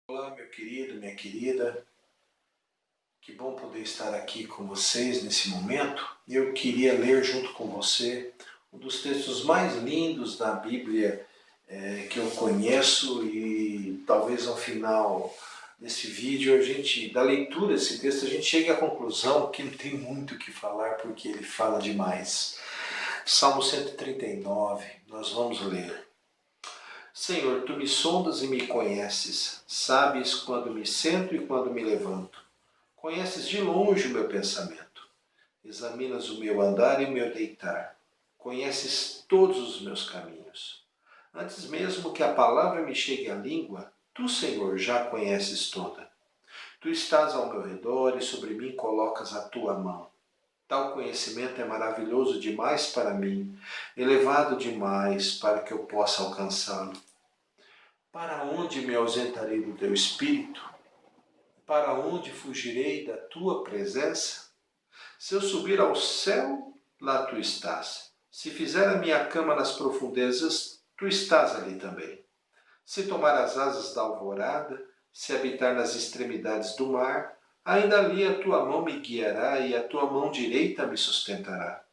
Olá, meu querido, minha querida. Que bom poder estar aqui com vocês nesse momento. Eu queria ler junto com você um dos textos mais lindos da Bíblia que eu conheço, e talvez ao final desse vídeo, da leitura desse texto, a gente chegue à conclusão que não tem muito o que falar porque ele fala demais. Salmo 139, nós vamos ler. Senhor, tu me sondas e me conheces, sabes quando me sento e quando me levanto. Conheces de longe o meu pensamento, examinas o meu andar e o meu deitar. Conheces todos os meus caminhos. Antes mesmo que a palavra me chegue à língua, tu, Senhor, já a conheces toda. Tu estás ao meu redor e sobre mim colocas a tua mão. Tal conhecimento é maravilhoso demais para mim, elevado demais para que eu possa alcançá-lo. Para onde me ausentarei do teu espírito? Para onde fugirei da tua presença? Se eu subir ao céu, lá tu estás. Se fizer a minha cama nas profundezas, tu estás ali também. Se tomar as asas da alvorada, se habitar nas extremidades do mar, ainda ali a tua mão me guiará e a tua mão direita me sustentará.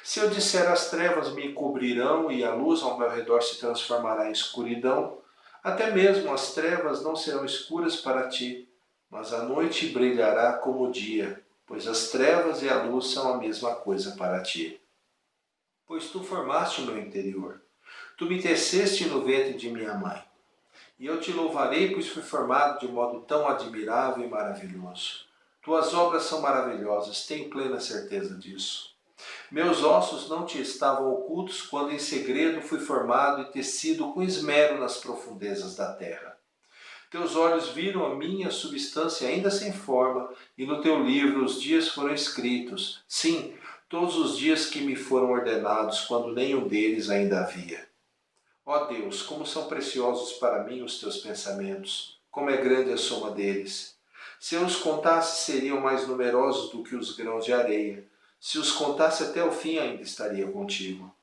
Se eu disser as trevas me cobrirão e a luz ao meu redor se transformará em escuridão, até mesmo as trevas não serão escuras para ti, mas a noite brilhará como o dia, pois as trevas e a luz são a mesma coisa para ti. Pois tu formaste o meu interior, tu me teceste no ventre de minha mãe. E eu te louvarei, pois fui formado de modo tão admirável e maravilhoso. Tuas obras são maravilhosas, tenho plena certeza disso. Meus ossos não te estavam ocultos quando em segredo fui formado e tecido com esmero nas profundezas da terra. Teus olhos viram a minha substância ainda sem forma, e no teu livro os dias foram escritos, sim, todos os dias que me foram ordenados, quando nenhum deles ainda havia. Ó Deus, como são preciosos para mim os teus pensamentos, como é grande a soma deles. Se eu os contasse, seriam mais numerosos do que os grãos de areia. Se os contasse até o fim, ainda estaria contigo.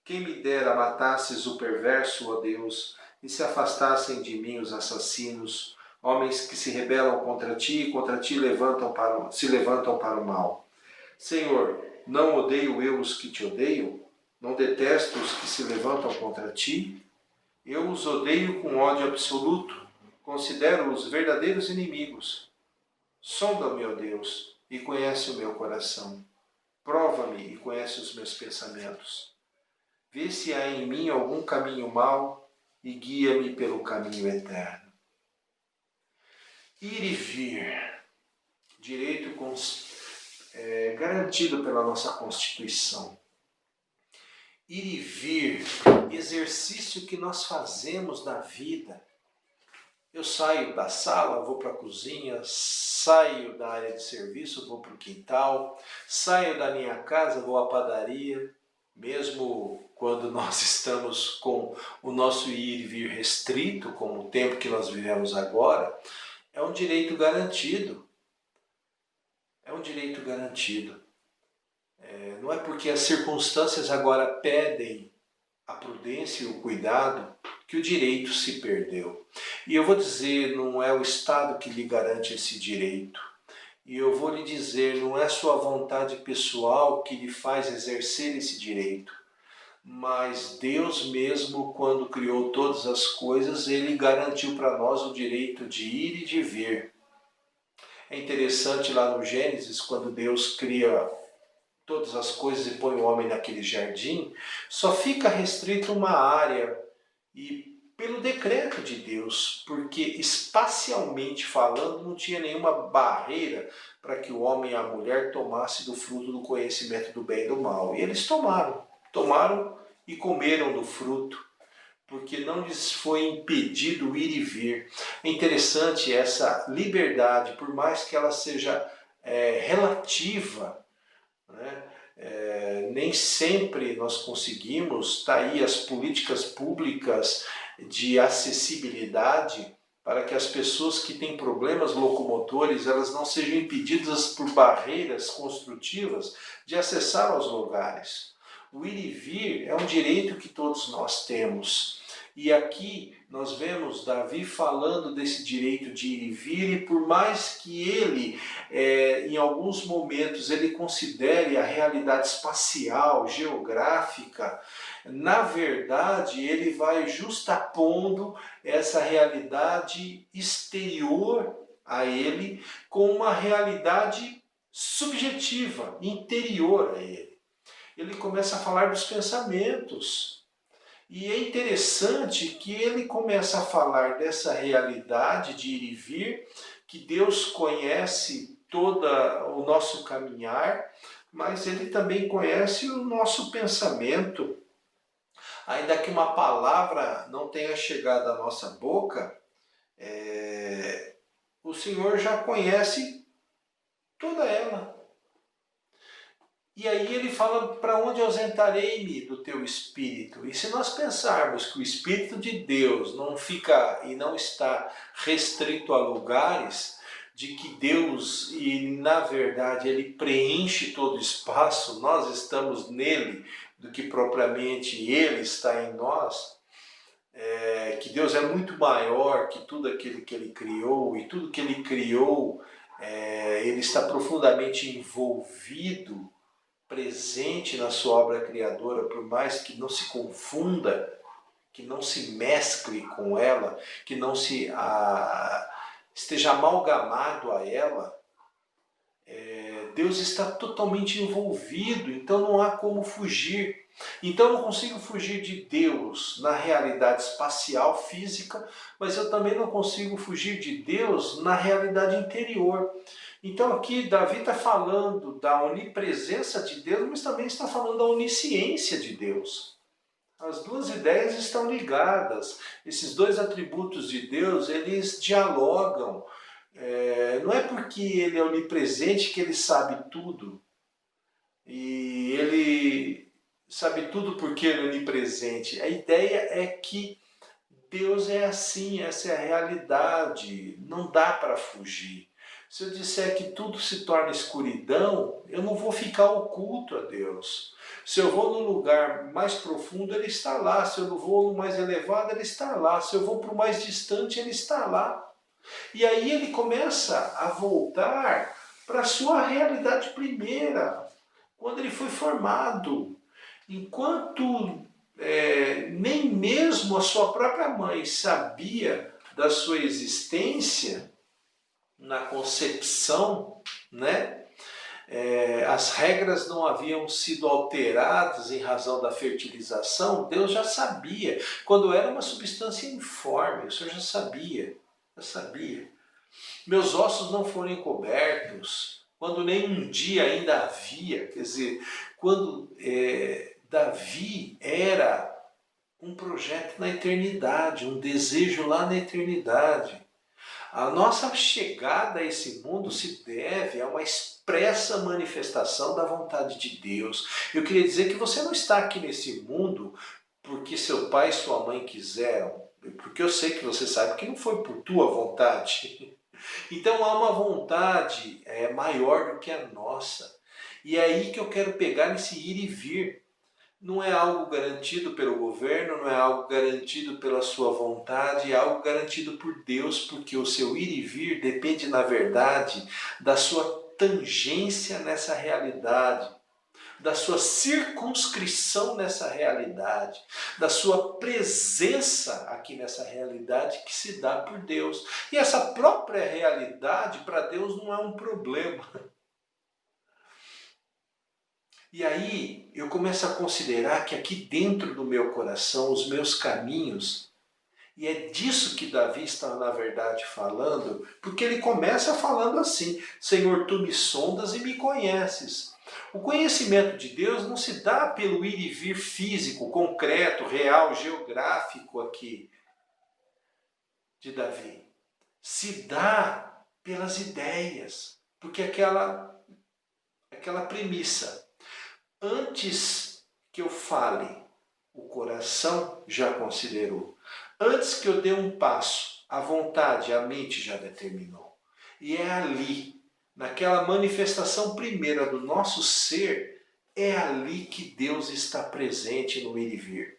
Quem me dera matasses o perverso, ó Deus, e se afastassem de mim os assassinos, homens que se rebelam contra ti e contra ti se levantam para o mal. Senhor, não odeio eu os que te odeiam? Não detesto os que se levantam contra ti? Eu os odeio com ódio absoluto, considero-os verdadeiros inimigos. Sonda-me, ó Deus, e conhece o meu coração. Prova-me e conhece os meus pensamentos. Vê se há em mim algum caminho mau e guia-me pelo caminho eterno. Ir e vir, direito garantido pela nossa Constituição. Ir e vir, exercício que nós fazemos na vida. Eu saio da sala, vou para a cozinha, saio da área de serviço, vou para o quintal, saio da minha casa, vou à padaria. Mesmo quando nós estamos com o nosso ir e vir restrito, como o tempo que nós vivemos agora, é um direito garantido. É um direito garantido. Não é porque as circunstâncias agora pedem a prudência e o cuidado que o direito se perdeu. E eu vou dizer, não é o Estado que lhe garante esse direito. E eu vou lhe dizer, não é sua vontade pessoal que lhe faz exercer esse direito. Mas Deus mesmo, quando criou todas as coisas, Ele garantiu para nós o direito de ir e de vir. É interessante lá no Gênesis, quando Deus cria todas as coisas e põe o homem naquele jardim, só fica restrito uma área, e pelo decreto de Deus, porque espacialmente falando não tinha nenhuma barreira para que o homem e a mulher tomassem do fruto do conhecimento do bem e do mal. E eles tomaram e comeram do fruto, porque não lhes foi impedido ir e vir. É interessante essa liberdade, por mais que ela seja relativa, né? Nem sempre nós conseguimos, tá aí as políticas públicas de acessibilidade para que as pessoas que têm problemas locomotores, elas não sejam impedidas por barreiras construtivas de acessar aos lugares. O ir e vir é um direito que todos nós temos. E aqui nós vemos Davi falando desse direito de ir e vir, e por mais que ele, em alguns momentos, ele considere a realidade espacial, geográfica, na verdade ele vai justapondo essa realidade exterior a ele com uma realidade subjetiva, interior a ele. Ele começa a falar dos pensamentos. E é interessante que ele começa a falar dessa realidade de ir e vir, que Deus conhece todo o nosso caminhar, mas ele também conhece o nosso pensamento. Ainda que uma palavra não tenha chegado à nossa boca, o Senhor já conhece toda ela. E aí ele fala, para onde ausentarei-me do teu Espírito? E se nós pensarmos que o Espírito de Deus não fica e não está restrito a lugares, de que Deus, e na verdade ele preenche todo o espaço, nós estamos nele, do que propriamente ele está em nós, que Deus é muito maior que tudo aquilo que ele criou, e tudo que ele criou, ele está profundamente envolvido, presente na sua obra criadora, por mais que não se confunda, que não se mescle com ela, que não se esteja amalgamado a ela, Deus está totalmente envolvido, então não há como fugir. Então eu não consigo fugir de Deus na realidade espacial, física, mas eu também não consigo fugir de Deus na realidade interior. Então aqui Davi está falando da onipresença de Deus, mas também está falando da onisciência de Deus. As duas ideias estão ligadas. Esses dois atributos de Deus, eles dialogam. Não é porque ele é onipresente que ele sabe tudo. E ele sabe tudo porque ele é onipresente. A ideia é que Deus é assim, essa é a realidade. Não dá para fugir. Se eu disser que tudo se torna escuridão, eu não vou ficar oculto a Deus. Se eu vou no lugar mais profundo, ele está lá. Se eu não vou no mais elevado, ele está lá. Se eu vou para o mais distante, ele está lá. E aí ele começa a voltar para a sua realidade primeira, quando ele foi formado. Enquanto nem mesmo a sua própria mãe sabia da sua existência, na concepção, né? As regras não haviam sido alteradas em razão da fertilização, Deus já sabia. Quando era uma substância informe, o Senhor já sabia. Meus ossos não foram encobertos, quando nem um dia ainda havia. Quer dizer, quando Davi era um projeto na eternidade, um desejo lá na eternidade. A nossa chegada a esse mundo se deve a uma expressa manifestação da vontade de Deus. Eu queria dizer que você não está aqui nesse mundo porque seu pai e sua mãe quiseram, porque eu sei que você sabe que não foi por tua vontade. Então há uma vontade maior do que a nossa. E é aí que eu quero pegar nesse ir e vir. Não é algo garantido pelo governo, não é algo garantido pela sua vontade, é algo garantido por Deus, porque o seu ir e vir depende, na verdade, da sua tangência nessa realidade, da sua circunscrição nessa realidade, da sua presença aqui nessa realidade que se dá por Deus. E essa própria realidade, para Deus, não é um problema. E aí eu começo a considerar que aqui dentro do meu coração, os meus caminhos, e é disso que Davi está na verdade falando, porque ele começa falando assim: Senhor, tu me sondas e me conheces. O conhecimento de Deus não se dá pelo ir e vir físico, concreto, real, geográfico aqui de Davi. Se dá pelas ideias, porque aquela premissa: antes que eu fale, o coração já considerou. Antes que eu dê um passo, a vontade, a mente já determinou. E é ali, naquela manifestação primeira do nosso ser, é ali que Deus está presente no ir e vir.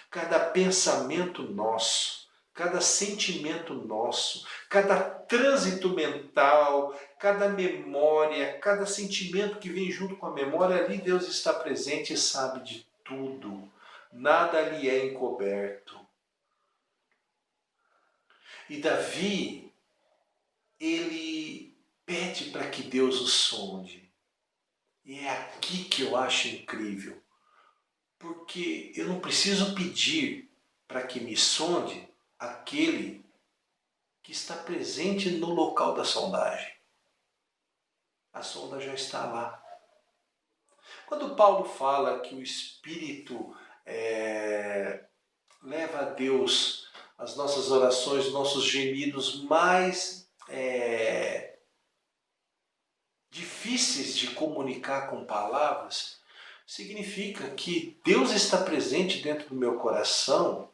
Cada pensamento nosso, cada sentimento nosso, cada trânsito mental, cada memória, cada sentimento que vem junto com a memória, ali Deus está presente e sabe de tudo. Nada lhe é encoberto. E Davi, ele pede para que Deus o sonde. E é aqui que eu acho incrível. Porque eu não preciso pedir para que me sonde aquele que está presente no local da sondagem. A sonda já está lá. Quando Paulo fala que o Espírito leva a Deus as nossas orações, nossos gemidos mais difíceis de comunicar com palavras, significa que Deus está presente dentro do meu coração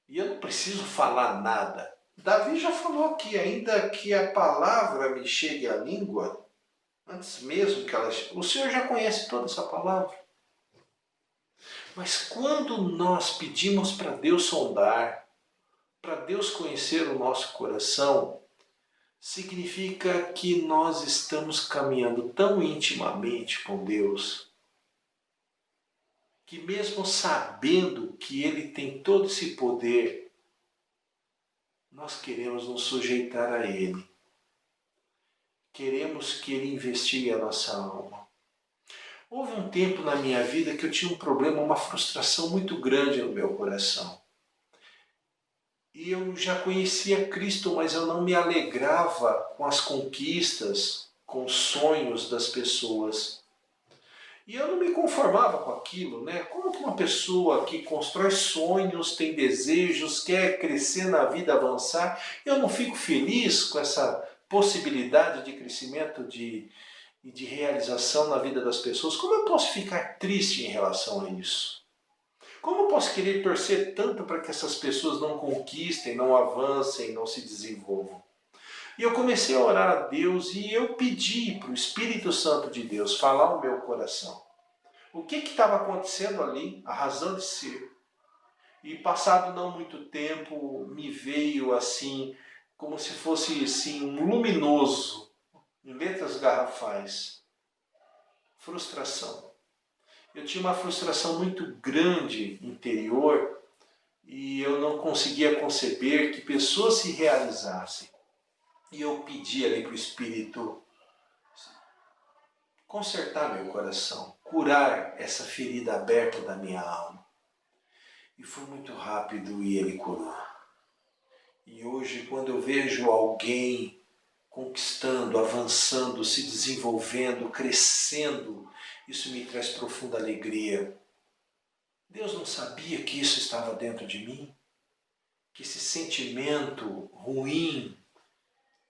e eu não preciso falar nada. Davi já falou aqui, ainda que a palavra me chegue à língua, antes mesmo que ela chegue, o Senhor já conhece toda essa palavra. Mas quando nós pedimos para Deus sondar, para Deus conhecer o nosso coração, significa que nós estamos caminhando tão intimamente com Deus, que mesmo sabendo que Ele tem todo esse poder, nós queremos nos sujeitar a Ele. Queremos que Ele investigue a nossa alma. Houve um tempo na minha vida que eu tinha um problema, uma frustração muito grande no meu coração. E eu já conhecia Cristo, mas eu não me alegrava com as conquistas, com os sonhos das pessoas. E eu não me conformava com aquilo, né? Como que uma pessoa que constrói sonhos, tem desejos, quer crescer na vida, avançar, eu não fico feliz com essa possibilidade de crescimento e de realização na vida das pessoas? Como eu posso ficar triste em relação a isso? Como eu posso querer torcer tanto para que essas pessoas não conquistem, não avancem, não se desenvolvam? E eu comecei a orar a Deus e eu pedi para o Espírito Santo de Deus falar o meu coração. O que estava acontecendo ali, a razão de ser. E passado não muito tempo, me veio assim, como se fosse assim, um luminoso, em letras garrafais. Frustração. Eu tinha uma frustração muito grande interior e eu não conseguia conceber que pessoas se realizassem. E eu pedi ali para o Espírito consertar meu coração, curar essa ferida aberta da minha alma. E foi muito rápido e Ele curou. E hoje, quando eu vejo alguém conquistando, avançando, se desenvolvendo, crescendo, isso me traz profunda alegria. Deus não sabia que isso estava dentro de mim? Que esse sentimento ruim,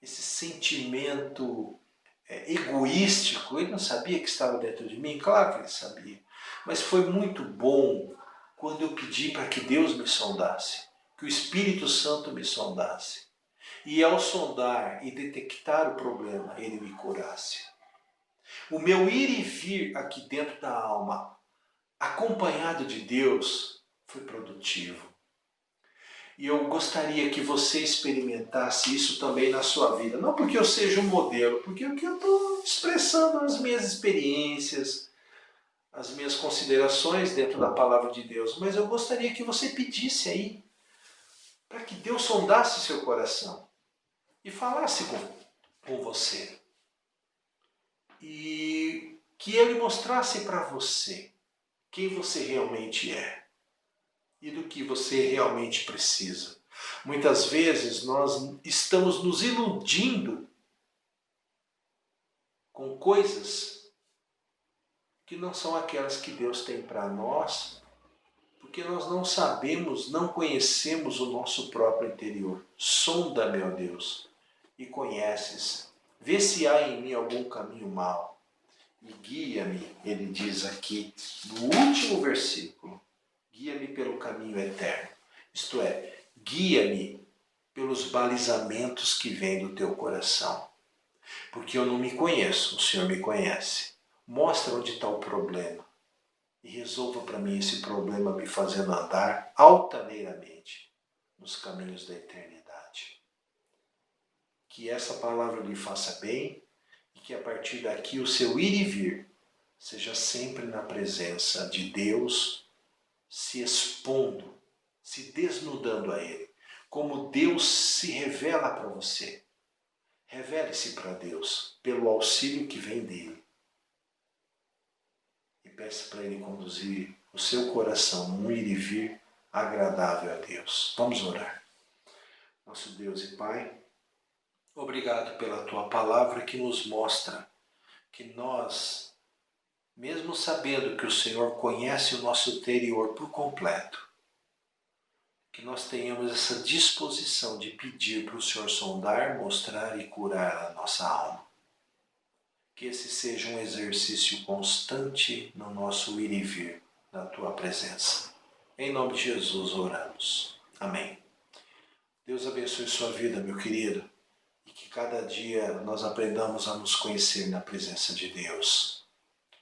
esse sentimento egoístico, Ele não sabia que estava dentro de mim? Claro que Ele sabia. Mas foi muito bom quando eu pedi para que Deus me sondasse, que o Espírito Santo me sondasse. E ao sondar e detectar o problema, Ele me curasse. O meu ir e vir aqui dentro da alma, acompanhado de Deus, foi produtivo. E eu gostaria que você experimentasse isso também na sua vida. Não porque eu seja um modelo, porque eu estou expressando as minhas experiências, as minhas considerações dentro da palavra de Deus. Mas eu gostaria que você pedisse aí, para que Deus sondasse seu coração e falasse com você. E que Ele mostrasse para você quem você realmente é e do que você realmente precisa. Muitas vezes nós estamos nos iludindo com coisas que não são aquelas que Deus tem para nós, porque nós não sabemos, não conhecemos o nosso próprio interior. Sonda-me, ó Deus, e conheces. Vê se há em mim algum caminho mau e guia-me, ele diz aqui no último versículo. Guia-me pelo caminho eterno. Isto é, guia-me pelos balizamentos que vêm do teu coração. Porque eu não me conheço, o Senhor me conhece. Mostra onde está o problema. E resolva para mim esse problema me fazendo andar altaneiramente nos caminhos da eternidade. Que essa palavra lhe faça bem e que a partir daqui o seu ir e vir seja sempre na presença de Deus, se expondo, se desnudando a Ele. Como Deus se revela para você. Revele-se para Deus pelo auxílio que vem dEle. E peça para Ele conduzir o seu coração num ir e vir agradável a Deus. Vamos orar. Nosso Deus e Pai, obrigado pela Tua palavra que nos mostra que nós, mesmo sabendo que o Senhor conhece o nosso interior por completo, que nós tenhamos essa disposição de pedir para o Senhor sondar, mostrar e curar a nossa alma. Que esse seja um exercício constante no nosso ir e vir na Tua presença. Em nome de Jesus oramos. Amém. Deus abençoe sua vida, meu querido, e que cada dia nós aprendamos a nos conhecer na presença de Deus.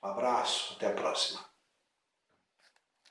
Um abraço, até a próxima.